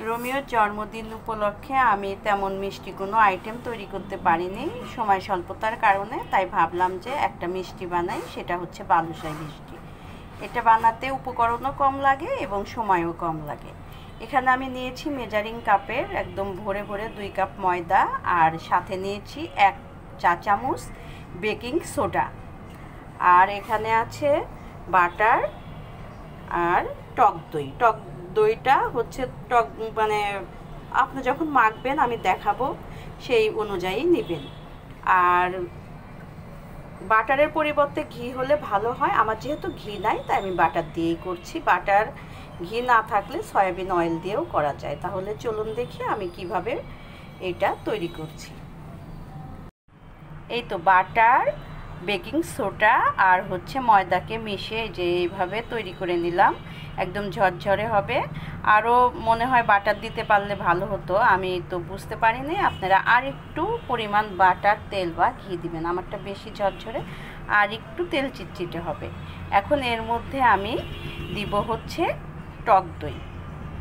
রোমিওর জন্মদিন উপলক্ষে আমি তেমন মিষ্টি কোনো আইটেম তৈরি করতে পারিনি সময় স্বল্পতার কারণে। তাই ভাবলাম যে একটা মিষ্টি বানাই, সেটা হচ্ছে বালুশাহী মিষ্টি। এটা বানাতে উপকরণও কম লাগে এবং সময়ও কম লাগে। এখানে আমি নিয়েছি মেজারিং কাপের একদম ভরে ভরে 2 কাপ ময়দা, আর সাথে নিয়েছি 1 চা চামচ বেকিং সোডা, আর এখানে আছে বাটার আর টক দই। টক দইটা হচ্ছে টক মানে আপনি যখন মাখবেন আমি দেখাবো সেই অনুযায়ী নেবেন। আর বাটারের পরিবর্তে ঘি হলে ভালো হয়, আমার যেহেতু ঘি নাই তাই আমি বাটার দিয়েই করছি। বাটার ঘি না থাকলে সয়াবিন অয়েল দিয়েও করা যায়। তাহলে চলুন দেখি আমি কিভাবে এটা তৈরি করছি। এই তো বাটার, বেকিং সোডা আর হচ্ছে ময়দাকে মিশিয়ে যে এইভাবে তৈরি করে নিলাম। একদম ঝরঝরে হবে। আরও মনে হয় বাটার দিতে পারলে ভালো হতো, আমি তো বুঝতে পারিনি। আপনারা আর একটু পরিমাণ বাটার, তেল বা ঘি দিবেন। আমারটা বেশি ঝরঝরে, আর একটু তেল চিটচিটে হবে। এখন এর মধ্যে আমি দিব হচ্ছে টক দই।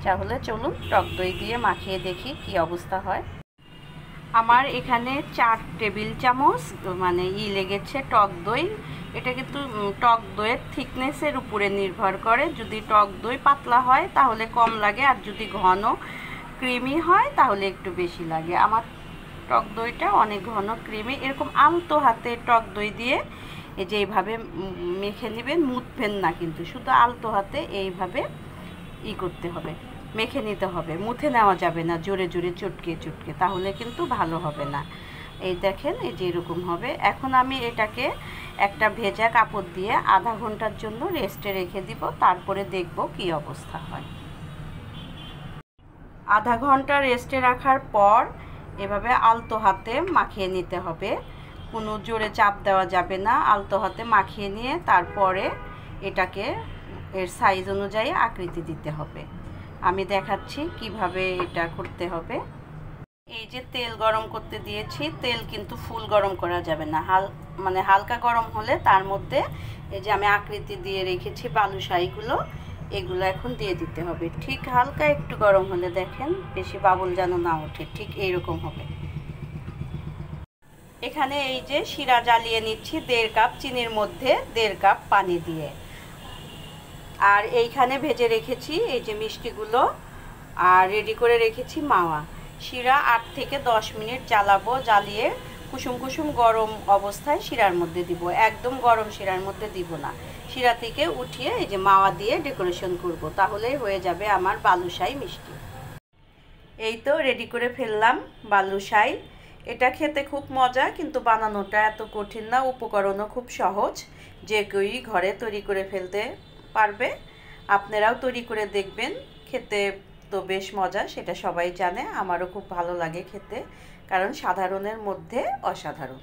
তাহলে চলুন টক দই দিয়ে মাখিয়ে দেখি কি অবস্থা হয়। আমার এখানে 4 টেবিল চামচ মানে লেগেছে টক দই। এটা কিন্তু টক দইয়ের থিকনেসের উপরে নির্ভর করে। যদি টক দই পাতলা হয় তাহলে কম লাগে, আর যদি ঘন ক্রিমি হয় তাহলে একটু বেশি লাগে। আমার টক দইটা অনেক ঘন ক্রিমি। এরকম আলতো হাতে টক দই দিয়ে এই যে এইভাবে মেখে নেবেন, মুথবেন না কিন্তু, শুধু আলতো হাতে এইভাবে করতে হবে, মেখে নিতে হবে। মুথে নেওয়া যাবে না, জোরে জোরে চটকে চটকে, তাহলে কিন্তু ভালো হবে না। এই দেখেন এই যে এরকম হবে। এখন আমি এটাকে একটা ভেজা কাপড় দিয়ে আধা ঘন্টার জন্য রেস্টে রেখে দিব, তারপরে দেখব কি অবস্থা হয়। আধা ঘন্টা রেস্টে রাখার পর এভাবে আলতো হাতে মাখিয়ে নিতে হবে, কোনো জোরে চাপ দেওয়া যাবে না। আলতো হাতে মাখিয়ে নিয়ে তারপরে এটাকে এর সাইজ অনুযায়ী আকৃতি দিতে হবে। আমি দেখাচ্ছি কিভাবে এটা করতে হবে। এই যে তেল গরম করতে দিয়েছি, তেল কিন্তু ফুল গরম করা যাবে না, হালকা গরম হলে তার মধ্যে এই যে আমি আকৃতি দিয়ে রেখেছি বালুশাহীগুলো, এগুলো এখন দিয়ে দিতে হবে। ঠিক হালকা একটু গরম হলে দেখেন, বেশি বাবুল যেন না ওঠে, ঠিক এইরকম হবে। এখানে এই যে শিরা জ্বালিয়ে নিচ্ছি 1.5 কাপ চিনির মধ্যে 1.5 কাপ পানি দিয়ে। আর এইখানে ভেজে রেখেছি এই যে মিষ্টিগুলো, আর রেডি করে রেখেছি মাওয়া। শিরা 8 থেকে 10 মিনিট জ্বালাবো, জ্বালিয়ে কুসুম কুসুম গরম অবস্থায় শিরার মধ্যে দিব। একদম গরম শিরার মধ্যে দিব না, শিরা থেকে উঠিয়ে এই যে মাওয়া দিয়ে ডেকোরেশন করব, তাহলেই হয়ে যাবে আমার বালুশাহী মিষ্টি। এই তো রেডি করে ফেললাম বালুশাহী। এটা খেতে খুব মজা, কিন্তু বানানোটা এত কঠিন না, উপকরণও খুব সহজ, যে কেউই ঘরে তৈরি করে ফেলতে পারবে। আপনারাও তৈরি করে দেখবেন, খেতে তো বেশ মজা, সেটা সবাই জানে। আমারও খুব ভালো লাগে খেতে, কারণ সাধারণের মধ্যে অসাধারণ।